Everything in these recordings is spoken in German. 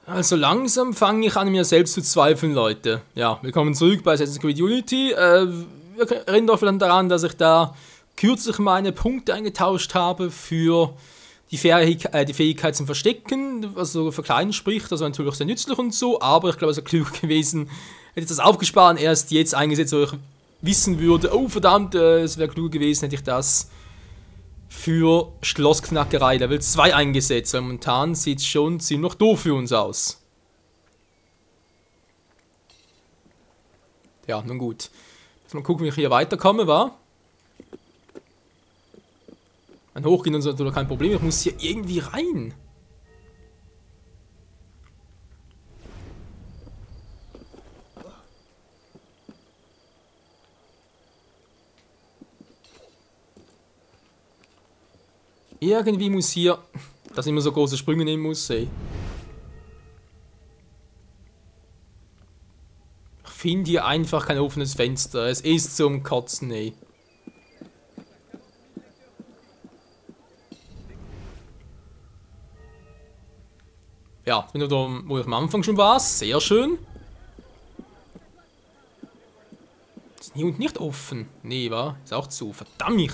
Also langsam fange ich an, mir selbst zu zweifeln, Leute. Ja, willkommen zurück bei Assassin's Creed Unity. Wir erinnern doch vielleicht daran, dass ich da kürzlich meine Punkte eingetauscht habe für die Fähigkeit zum Verstecken, was so für Kleinen spricht, also natürlich sehr nützlich und so, aber ich glaube, es wäre klug gewesen, hätte ich das aufgespart, erst jetzt eingesetzt, wo ich wissen würde, oh verdammt, es wäre klug gewesen, hätte ich das für Schlossknackerei Level 2 eingesetzt, weil momentan sieht es schon ziemlich doof für uns aus. Ja, nun gut. Mal gucken, wie ich hier weiterkomme, wa? Ein Hochgehen ist natürlich kein Problem, ich muss hier irgendwie rein. Irgendwie muss hier, dass ich immer so große Sprünge nehmen muss, ey. Ich finde hier einfach kein offenes Fenster, es ist zum Kotzen, ey. Ja, bin da, wo ich am Anfang schon war, sehr schön. Ist hier unten nicht offen? Nee, wa? Ist auch zu, verdammt.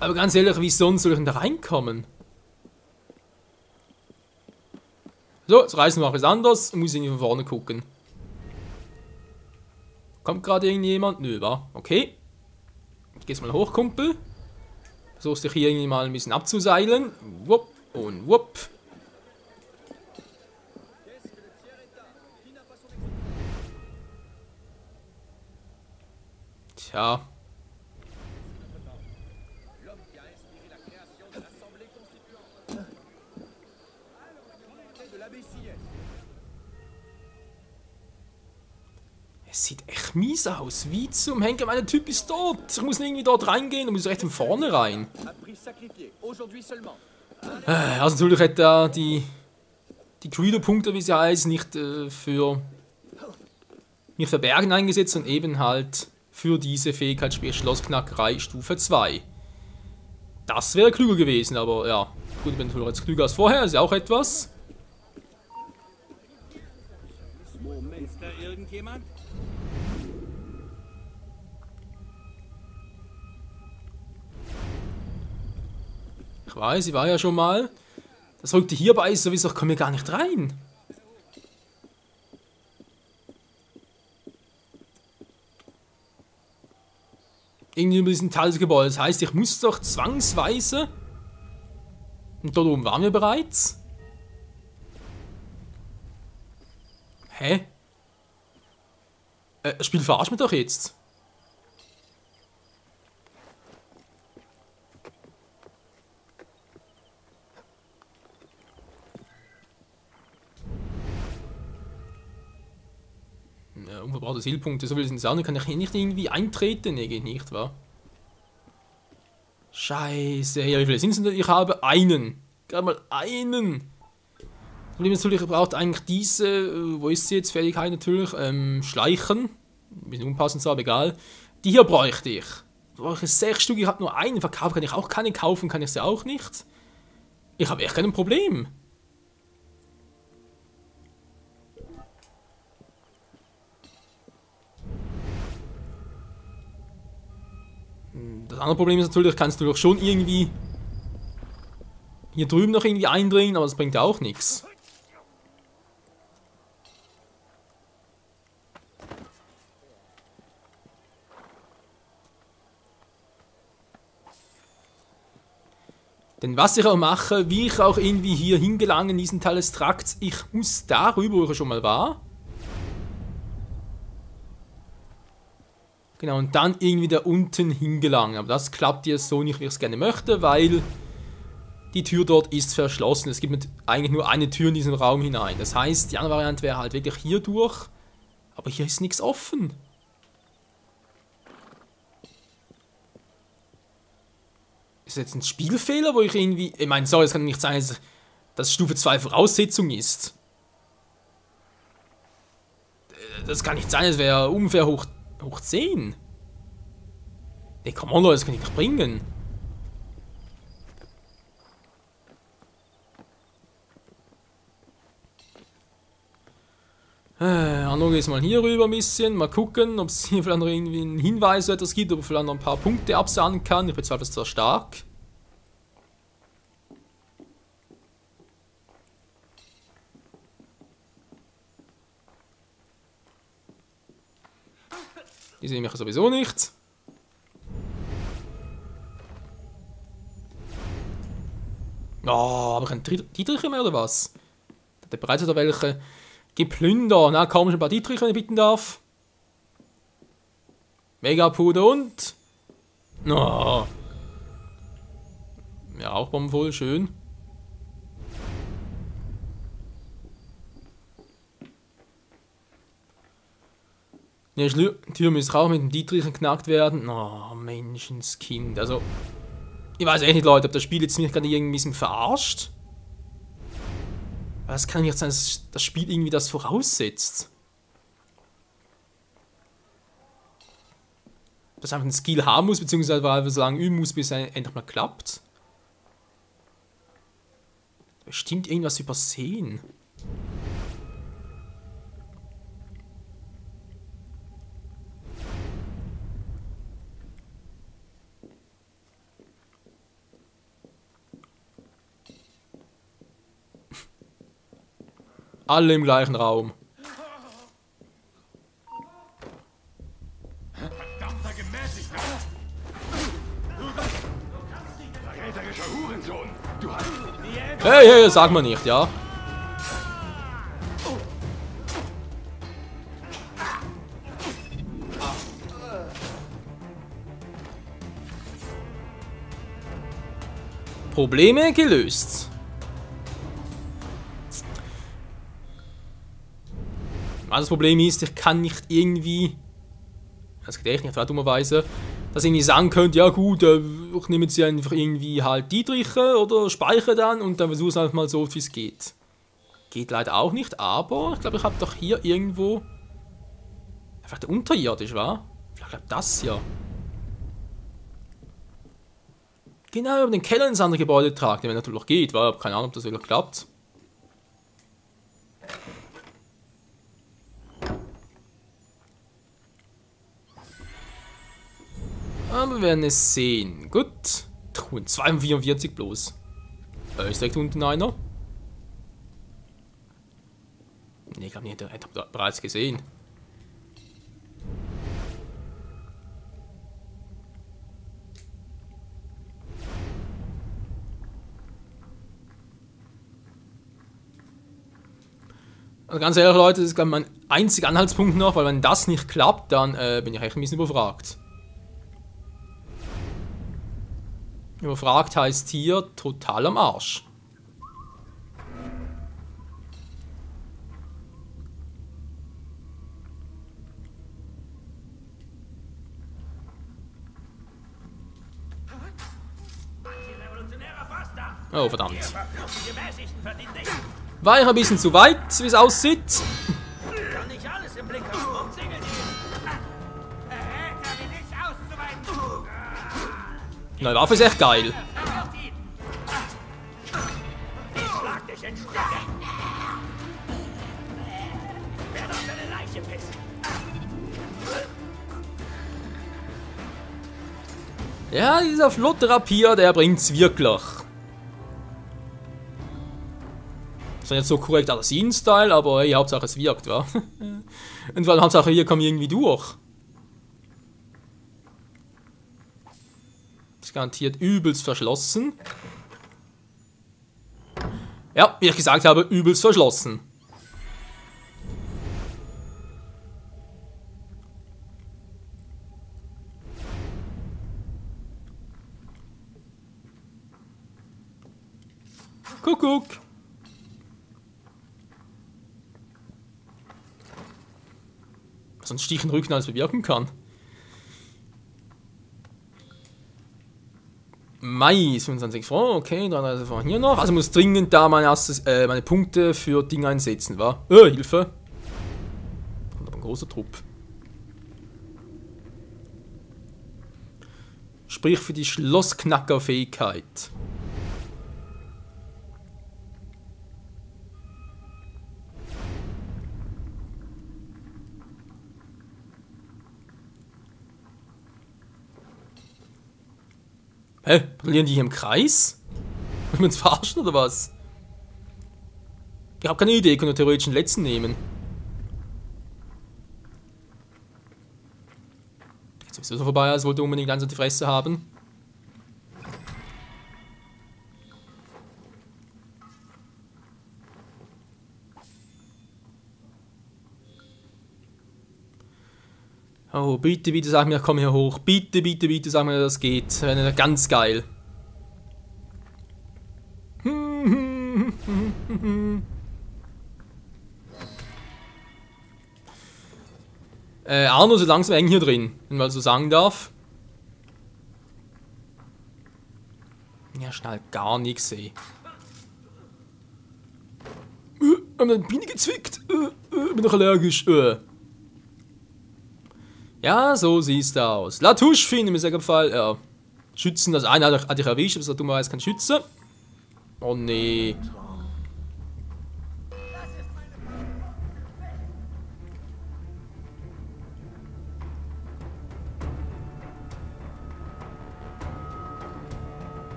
Aber ganz ehrlich, wie sonst soll ich denn da reinkommen? So, jetzt reißen wir auch was anderes. Muss ich nicht von vorne gucken. Kommt gerade irgendjemand? Nö, wa? Okay. Gehst mal hoch, Kumpel. Versuchst dich hier irgendwie mal ein bisschen abzuseilen. Wupp und wupp. Tja. Es sieht echt mies aus. Wie zum Henker, mein Typ ist tot. Ich muss irgendwie dort reingehen und muss recht von vorne rein. Also natürlich hätte er die Credo-Punkte, wie sie heißen, nicht für Bergen eingesetzt und eben halt für diese Fähigkeit, sprich Schlossknackerei Stufe 2. Das wäre klüger gewesen, aber ja. Gut, ich bin natürlich jetzt klüger als vorher, ist ja auch etwas. Ist da irgendjemand? Ich weiß, ich war ja schon mal. Das rückte hierbei ist sowieso, ich komme hier gar nicht rein. Irgendwie über diesen Teil des Gebäudes. Das heißt, ich muss doch zwangsweise. Und dort oben waren wir bereits. Hä? Das Spiel verarscht mich doch jetzt. Ja, unverbrauchte Zielpunkte, so will ich es nicht sagen, kann ich hier nicht irgendwie eintreten? Nee, geht nicht, wa? Scheiße, ja, wie viele sind es denn? Ich habe einen. Gerade mal einen. Das Problem ist natürlich, ich brauche eigentlich diese, wo ist sie jetzt? Fähigkeit natürlich, Schleichen. Ein bisschen unpassend zwar, aber egal. Die hier bräuchte ich. Da brauche ich 6 Stück, ich habe nur einen. Verkaufen kann ich auch keine, kaufen kann ich sie auch nicht. Ich habe echt kein Problem. Das andere Problem ist natürlich, kannst du doch schon irgendwie hier drüben noch irgendwie eindringen, aber das bringt ja auch nichts. Denn was ich auch mache, wie ich auch irgendwie hier hingelange in diesen Teil des Trakts, ich muss darüber, wo ich schon mal war. Genau, und dann irgendwie da unten hingelangen. Aber das klappt jetzt so nicht, wie ich es gerne möchte, weil die Tür dort ist verschlossen. Es gibt eigentlich nur eine Tür in diesen Raum hinein. Das heißt, die andere Variante wäre halt wirklich hier durch. Aber hier ist nichts offen. Ist das jetzt ein Spielfehler, wo ich irgendwie... Ich meine, sorry, es kann nicht sein, dass Stufe 2 Voraussetzung ist. Das kann nicht sein, es wäre ungefähr hoch 10. Ne, komm on, Leute, das kann ich nicht bringen. Anno jetzt mal hier rüber ein bisschen. Mal gucken, ob es hier vielleicht noch irgendwie einen Hinweis oder etwas gibt, ob er vielleicht noch ein paar Punkte absahnen kann. Ich bin zwar etwas sehr stark. Die sehen mich sowieso nicht. Oh, aber ein Dietrich mehr oder was? Hat der bereits oder welche geplündert? Na, kaum schon ein paar Dietrich, wenn ich bitten darf. Megapuder und. Oh. Ja, auch bombenvoll, schön. Die Tür müsste auch mit dem Dietrich geknackt werden. Oh, Menschenskind. Also, ich weiß echt nicht, Leute, ob das Spiel jetzt mich gerade irgendwie ein bisschen verarscht. Aber es kann nicht sein, dass das Spiel irgendwie das voraussetzt. Dass es einfach einen Skill haben muss, beziehungsweise weil wir so lange üben muss, bis es endlich mal klappt. Bestimmt irgendwas übersehen. Alle im gleichen Raum. Verdammter Gemäßigter! Verräterischer Hurensohn! Du hast... Hey, hey, sag mal nicht, ja? Probleme gelöst. Das Problem ist, ich kann nicht irgendwie, das geht echt nicht, dummerweise, dass ich irgendwie sagen könnte, ja gut, ich nehme jetzt einfach irgendwie halt Dietriche oder speichere dann und dann versuche es einfach mal so, wie es geht. Geht leider auch nicht, aber ich glaube, ich habe doch hier irgendwo, vielleicht unterirdisch, war? Vielleicht das hier. Genau, über den Keller ins andere Gebäude tragen, wenn natürlich noch geht, war, aber keine Ahnung, ob das wirklich klappt. Aber wir werden es sehen. Gut. Truhen 244 bloß. Ist direkt unten einer? Ne, ich glaube nicht, der hat bereits gesehen. Also ganz ehrlich, Leute, das ist glaube ich mein einziger Anhaltspunkt noch, weil wenn das nicht klappt, dann bin ich echt ein bisschen überfragt. Überfragt heißt hier total am Arsch. Oh, verdammt. War ich ein bisschen zu weit, wie es aussieht. Neue Waffe ist echt geil. Ja, dieser flotte Rapier, der bringt's wirklich. Ist dann jetzt so korrekt Assassin-Style, aber hey, Hauptsache es wirkt, wa? Und weil Hauptsache hier kommen wir irgendwie durch. Ist garantiert übelst verschlossen. Ja, wie ich gesagt habe, übelst verschlossen. Kuckuck. Was ein Stich in den Rücken alles bewirken kann. Mais, 25 Franken, okay, 33 Franken hier noch. Also muss dringend da meine Punkte für Dinge einsetzen, wa? Hilfe. Kommt aber ein großer Trupp. Sprich für die Schlossknacker-Fähigkeit. Hä? Patrouillieren die hier im Kreis? Wollen wir uns verarschen oder was? Ich habe keine Idee, ich könnte theoretisch den letzten nehmen. Jetzt ist es so vorbei, als wollte unbedingt ganz auf die Fresse haben. Oh, bitte, bitte sag mir, komm hier hoch. Bitte, bitte, bitte sag mir, das geht. Wäre ganz geil. Arno ist langsam eng hier drin, wenn man so sagen darf. Ja, schnell gar nichts, ey. Hab eine Biene gezwickt. Bin doch allergisch. Ja, so siehst du aus. Latouche finden, mir sehr gefallen. Ja. Schützen, also einer hat dich erwischt, aber so dummerweise kein Schütze. Oh nee.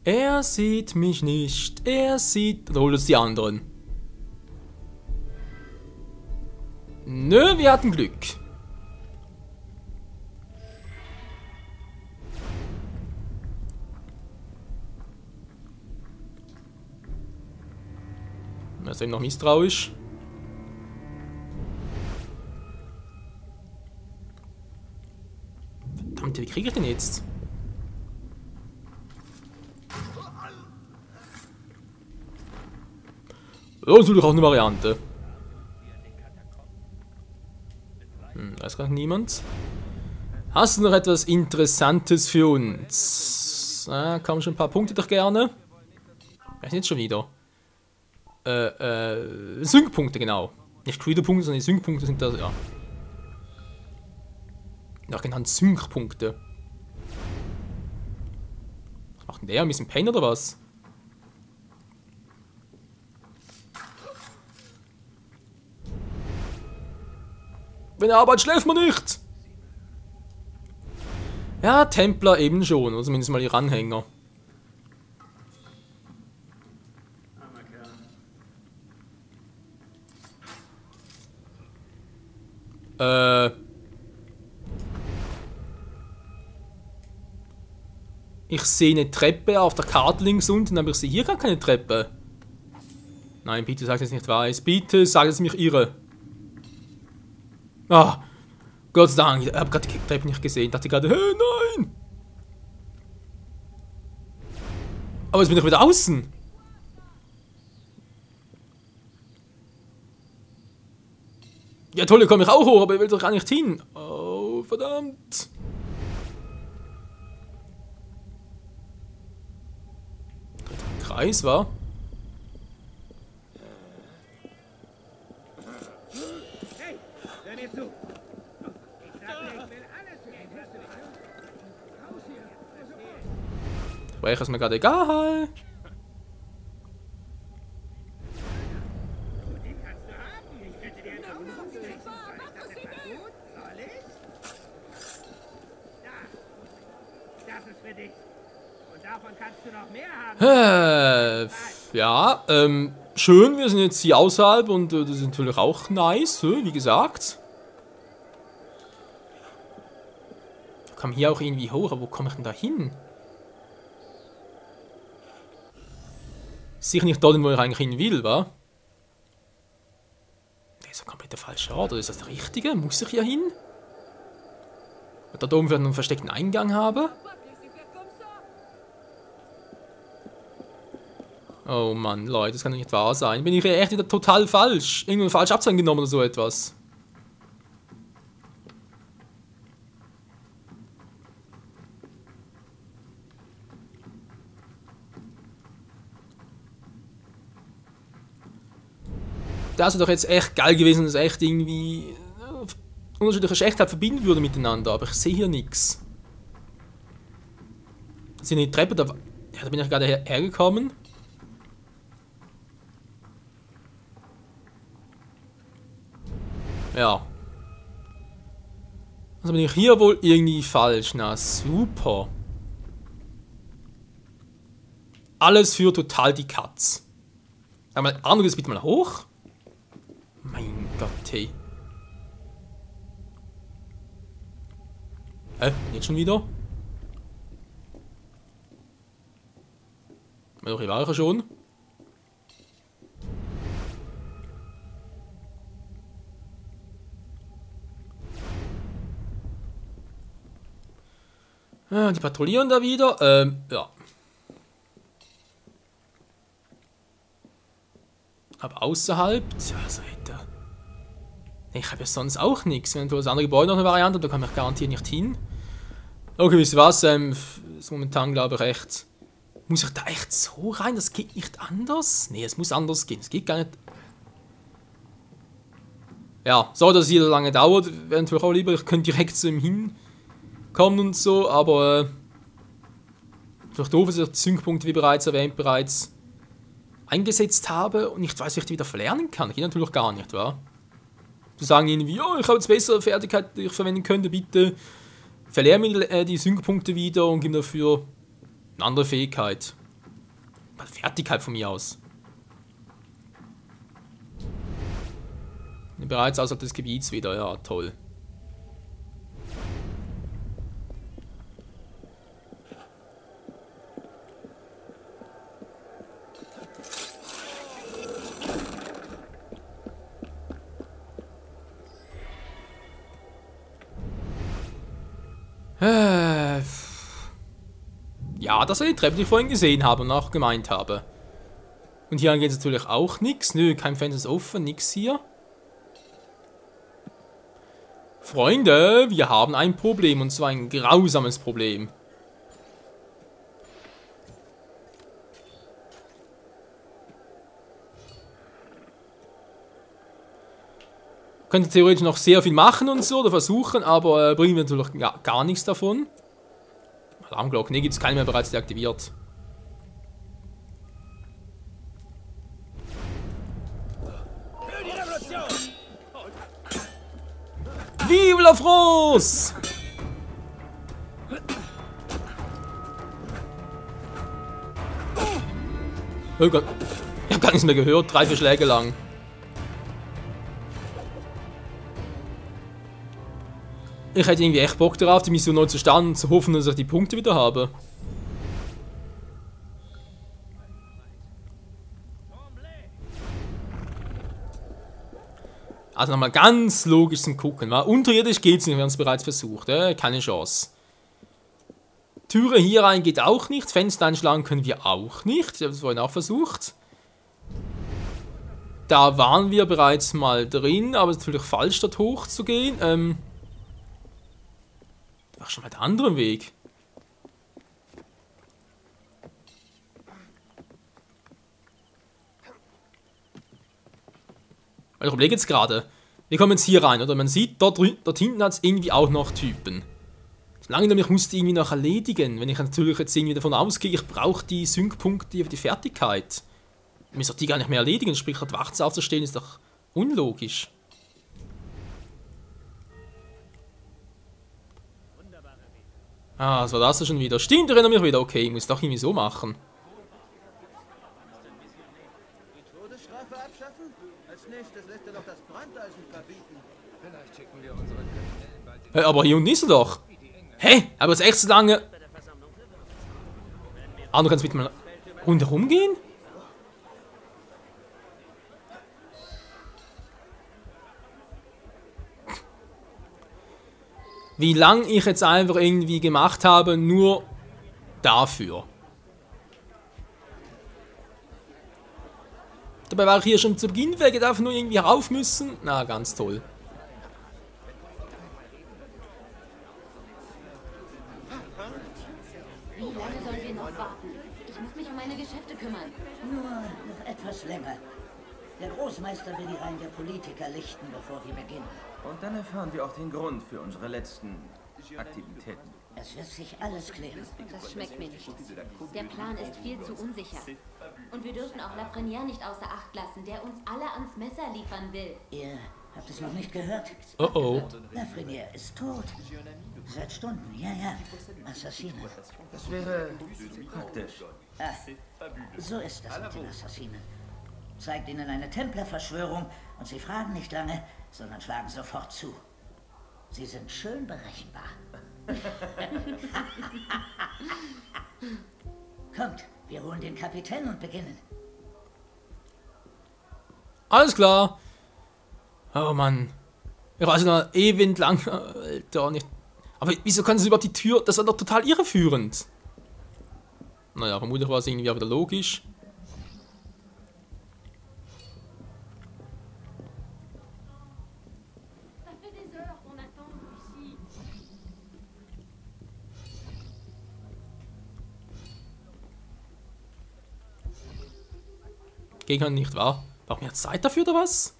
Er sieht mich nicht, er sieht... Oder holt uns die anderen. Nö, wir hatten Glück. Er ist eben noch misstrauisch. Verdammt, wie kriege ich den jetzt? Das ist natürlich auch eine Variante. Da ist gerade niemand. Hast du noch etwas Interessantes für uns? Kommen schon ein paar Punkte doch gerne. Was ist jetzt schon wieder? Sync-Punkte, genau. Nicht Creator-Punkte, sondern die Sync-Punkte sind das, ja. Ja, genannt Sync-Punkte. Was macht denn der? Ein bisschen Pain oder was? Wenn er arbeitet, schläft man nicht! Ja, Templer eben schon, oder zumindest mal ihre Anhänger. Ich sehe eine Treppe auf der Karte links unten, aber ich sehe hier gar keine Treppe. Nein, bitte sag, dass ich nicht weiß. Bitte sag, dass ich mich irre. Ah, Gott sei Dank, ich habe gerade die Treppe nicht gesehen. Ich dachte gerade, hey, nein! Aber jetzt bin ich wieder außen. Ja toll, hier komme ich auch hoch, aber ich will doch gar nicht hin. Oh, verdammt. Kreis, war? Sprecher ist mir gerade egal. Ja, schön, wir sind jetzt hier außerhalb und das ist natürlich auch nice, wie gesagt. Ich komme hier auch irgendwie hoch, aber wo komme ich denn da hin? Sicher nicht dort, wo ich eigentlich hin will, wa? Das ist ein komplett der falsche Ort, oder ist das der richtige? Muss ich hier hin? Weil da oben vielleicht einen versteckten Eingang habe? Oh Mann, Leute, das kann doch nicht wahr sein. Bin ich hier echt wieder total falsch? Irgendwo falsch Abzeichen genommen oder so etwas? Das wäre doch jetzt echt geil gewesen, dass echt irgendwie unterschiedliche Schächte halt verbinden würde miteinander, aber ich sehe hier nichts. Sind die Treppe da? Ja, da bin ich gerade hergekommen. Ja. Also bin ich hier wohl irgendwie falsch. Na super. Alles für total die Katz. Aber Arno, jetzt bitte mal hoch. Mein Gott, hey. Jetzt schon wieder? Doch, ich war ja schon. Die patrouillieren da wieder. Ja. Aber außerhalb, tja, so hätte. Ich habe ja sonst auch nichts. Wenn du das andere Gebäude noch eine Variante, da kann ich garantiert nicht hin. Okay, wisst ihr was? Ist momentan glaube ich echt. Muss ich da echt so rein? Das geht nicht anders? Nee, es muss anders gehen. Es geht gar nicht. Ja, so dass es hier so lange dauert, wäre natürlich auch lieber. Ich könnte direkt zu ihm hinkommen und so, aber. Vielleicht doof, dass ich die Sync-Punkte, wie bereits erwähnt, eingesetzt habe und nicht weiß, wie ich die wieder verlernen kann. Geht natürlich gar nicht, wa? Zu sagen irgendwie, oh, ich habe jetzt bessere Fertigkeit, die ich verwenden könnte, bitte verlehre mir die Sync-Punkte wieder und gib dafür eine andere Fähigkeit. Fertigkeit von mir aus. Bereits außerhalb des Gebiets wieder, ja, toll. Ja, das war die Treppe, die ich vorhin gesehen habe und auch gemeint habe. Und hier geht es natürlich auch nichts. Nö, kein Fenster ist offen, nichts hier. Freunde, wir haben ein Problem und zwar ein grausames Problem. Könnte theoretisch noch sehr viel machen und so oder versuchen, aber bringen wir natürlich gar nichts davon. Alarmglocken, ne, gibt es keine mehr, bereits deaktiviert. Vive la France! Oh Gott, ich habe gar nichts mehr gehört, 3, 4 Schläge lang. Ich hätte irgendwie echt Bock darauf, die Mission neu zu starten und zu hoffen, dass ich die Punkte wieder habe. Also nochmal ganz logisch zum Gucken. Weil unterirdisch geht es nicht, wir haben es bereits versucht. Keine Chance. Türe hier rein geht auch nicht. Fenster einschlagen können wir auch nicht. Ich habe es vorhin auch versucht. Da waren wir bereits mal drin, aber es ist natürlich falsch, dort hoch zu gehen. Ach, schon mal der andere Weg. Weil ich überlege jetzt gerade, wir kommen jetzt hier rein, oder? Man sieht, dort hinten hat es irgendwie auch noch Typen. Solange ich muss die irgendwie noch erledigen. Wenn ich natürlich jetzt irgendwie davon ausgehe, ich brauche die Sync-Punkte für die Fertigkeit. Ich muss doch die gar nicht mehr erledigen, sprich, dort wachts aufzustehen, ist doch unlogisch. Ah, was war das schon wieder? Stimmt, erinnere mich wieder. Okay, ich muss doch irgendwie so machen. Die Todesstrafe abschaffen? Als nächstes lässt er doch das Brandeisen verbieten. Vielleicht schicken wir unsere Kriminellen bald. Aber hier unten ist er doch. Hä? Aber es ist echt so lange. Ah, du kannst bitte mal rundherum gehen? Wie lang ich jetzt einfach irgendwie gemacht habe, nur dafür. Dabei war ich hier schon zu Beginn weg, ich darf nur irgendwie rauf müssen. Na, ganz toll. Wie lange sollen wir noch warten? Ich muss mich um meine Geschäfte kümmern. Nur noch etwas länger. Der Großmeister will die Reihen der Politiker lichten, bevor wir beginnen. Und dann erfahren wir auch den Grund für unsere letzten Aktivitäten. Es wird sich alles klären. Das schmeckt mir nicht. Der Plan ist viel zu unsicher. Und wir dürfen auch Lafrenière nicht außer Acht lassen, der uns alle ans Messer liefern will. Ihr Habt ihr es noch nicht gehört? Oh oh. Lafreniere ist tot. Seit Stunden, ja. Assassine. Das wäre praktisch. Ah, so ist das mit den Assassinen. Zeigt ihnen eine Templerverschwörung und sie fragen nicht lange, sondern schlagen sofort zu. Sie sind schön berechenbar. Kommt, wir holen den Kapitän und beginnen. Alles klar. Oh Mann. Ich weiß noch ewig lang. Alter, nicht. Aber wieso können sie überhaupt die Tür? Das war doch total irreführend. Naja, vermutlich war es irgendwie auch wieder logisch. Ça fait des heures qu'on attend ici. Gegner nicht wahr? Brauchen wir jetzt Zeit dafür oder was?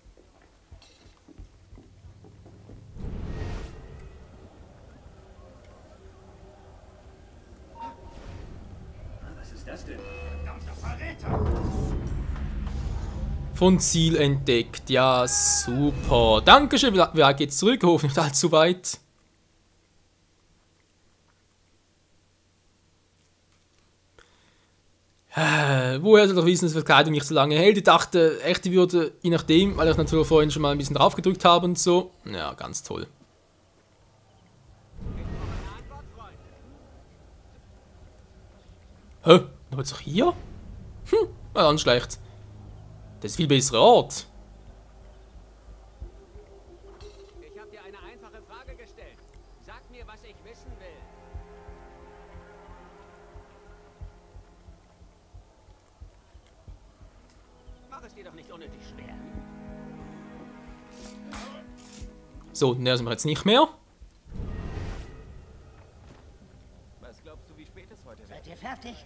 Was ist das denn? Verdammter Verräter! Von Ziel entdeckt. Ja, super. Dankeschön. Wer geht zurück? Hoffentlich nicht allzu weit. Woher soll doch wissen, dass Verkleidung nicht so lange hält? Ich dachte echt, die würde, je nachdem, weil ich natürlich vorhin schon mal ein bisschen drauf gedrückt habe und so. Ja, ganz toll. Hä? Aber jetzt doch hier? Na dann schlecht. Das ist viel besserer Ort. Ich habe dir eine einfache Frage gestellt. Sag mir, was ich wissen will. Mach es dir doch nicht unnötig schwer. So, näher sind wir jetzt nicht mehr. Was glaubst du, wie spät es heute wird? Seid ihr fertig?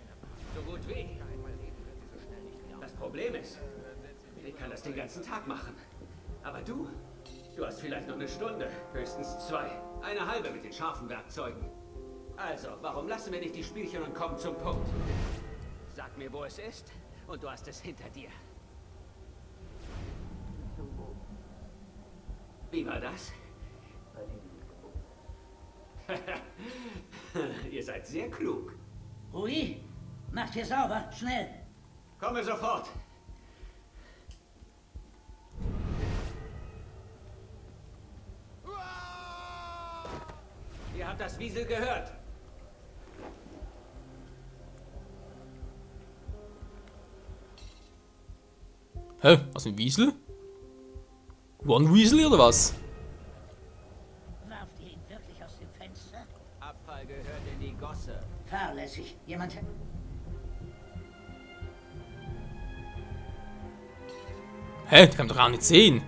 So gut wie. Das Problem ist, ich kann das den ganzen Tag machen. Aber du hast vielleicht noch eine Stunde, höchstens 2. Eine halbe mit den scharfen Werkzeugen. Also, warum lassen wir nicht die Spielchen und kommen zum Punkt? Sag mir, wo es ist, und du hast es hinter dir. Wie war das? Ihr seid sehr klug. Rui, macht hier sauber, schnell. Komme sofort. Ihr habt das Wiesel gehört. Hä? Was ein Wiesel? One Weasley oder was? Warft ihr ihn wirklich aus dem Fenster? Abfall gehört in die Gosse. Fahrlässig. Jemand... Hä? Das kann man doch gar nicht sehen.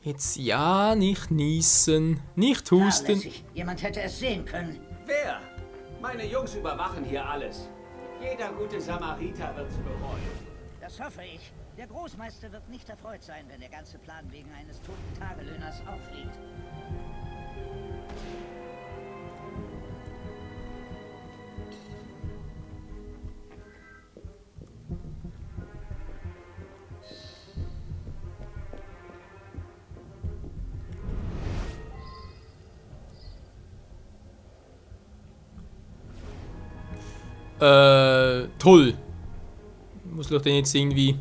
Jetzt ja, nicht niesen, nicht husten. Fahrlässig. Jemand hätte es sehen können. Wer? Meine Jungs überwachen hier alles. Jeder gute Samariter wird's bereuen. Das hoffe ich. Der Großmeister wird nicht erfreut sein, wenn der ganze Plan wegen eines toten Tagelöhners auffliegt. Toll. Muss doch den jetzt irgendwie...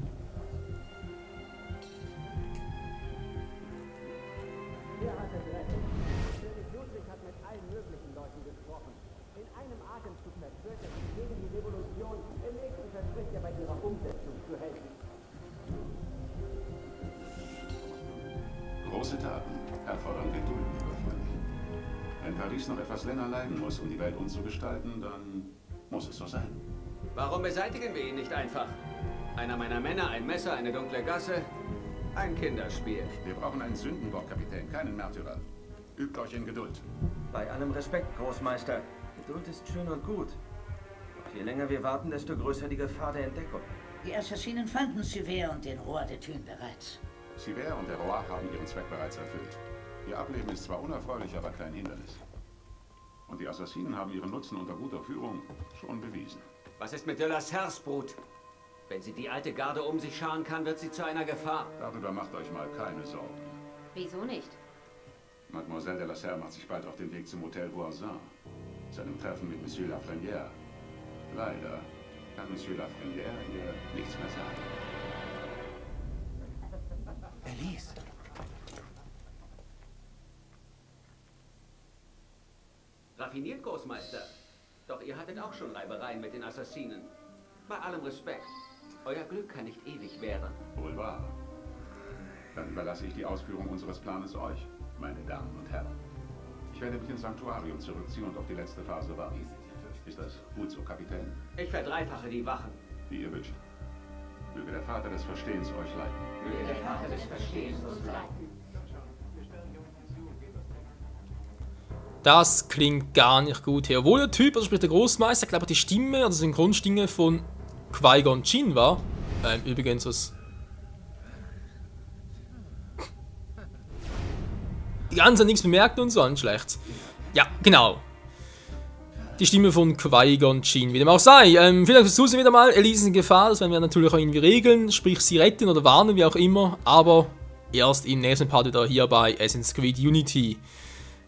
Ludwig hat mit allen möglichen Leuten gesprochen. In einem Atemzug verzögert er sich gegen die Revolution. Im nächsten verspricht er bei ihrer Umsetzung zu helfen. Große Taten erfordern Geduld, lieber Freund. Wenn Paris noch etwas länger leiden muss, um die Welt umzugestalten, dann muss es so sein. Warum beseitigen wir ihn nicht einfach? Einer meiner Männer, ein Messer, eine dunkle Gasse, ein Kinderspiel. Wir brauchen einen Sündenbock, Kapitän, keinen Märtyrer. Übt euch in Geduld. Bei allem Respekt, Großmeister. Geduld ist schön und gut. Doch je länger wir warten, desto größer die Gefahr der Entdeckung. Die Assassinen fanden Suver und den Roi de Thune bereits. Sivert und der Roi haben ihren Zweck bereits erfüllt. Ihr Ableben ist zwar unerfreulich, aber kein Hindernis. Und die Assassinen haben ihren Nutzen unter guter Führung schon bewiesen. Was ist mit de la Serres, Brut? Wenn sie die alte Garde um sich scharen kann, wird sie zu einer Gefahr. Darüber macht euch mal keine Sorgen. Wieso nicht? Mademoiselle de la Serre macht sich bald auf den Weg zum Hotel Voisin, zu einem Treffen mit Monsieur Lafrenière. Leider kann Monsieur Lafrenière ihr nichts mehr sagen. Elise. Raffiniert, Großmeister. Doch ihr hattet auch schon Reibereien mit den Assassinen. Bei allem Respekt. Euer Glück kann nicht ewig währen. Wohl wahr. Dann überlasse ich die Ausführung unseres Planes euch, meine Damen und Herren. Ich werde mich ins Sanktuarium zurückziehen und auf die letzte Phase warten. Ist das gut so, Kapitän? Ich verdreifache die Wachen. Wie ihr wünscht. Möge der Vater des Verstehens euch leiten. Möge der Vater des Verstehens uns leiten. Das klingt gar nicht gut hier. Obwohl der Typ, also sprich der Großmeister, glaube ich, die Stimme, also Synchronstimme von Qui-Gon Jinn war. Übrigens was... Die ganze nichts bemerkt und so, schlecht. Ja, genau. Die Stimme von Qui-Gon Jinn, wie dem auch sei. Vielleicht versuchen wir wieder mal, Elise in Gefahr, das werden wir natürlich auch irgendwie regeln, sprich sie retten oder warnen, wie auch immer, aber erst im nächsten Part wieder hier bei Assassin's Creed Unity.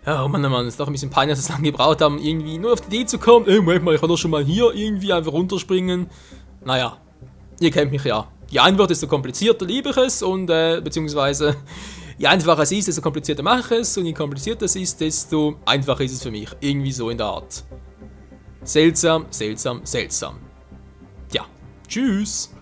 Ja, oh Mann, ist doch ein bisschen peinlich, dass wir es lange gebraucht haben, irgendwie nur auf die Idee zu kommen, Moment mal, ich kann doch schon mal hier irgendwie einfach runterspringen. Naja, ihr kennt mich ja. Je einfacher, desto komplizierter liebe ich es und, beziehungsweise, je einfacher es ist, desto komplizierter mache ich es und je komplizierter es ist, desto einfacher ist es für mich. Irgendwie so in der Art. Seltsam, seltsam, seltsam. Ja, tschüss.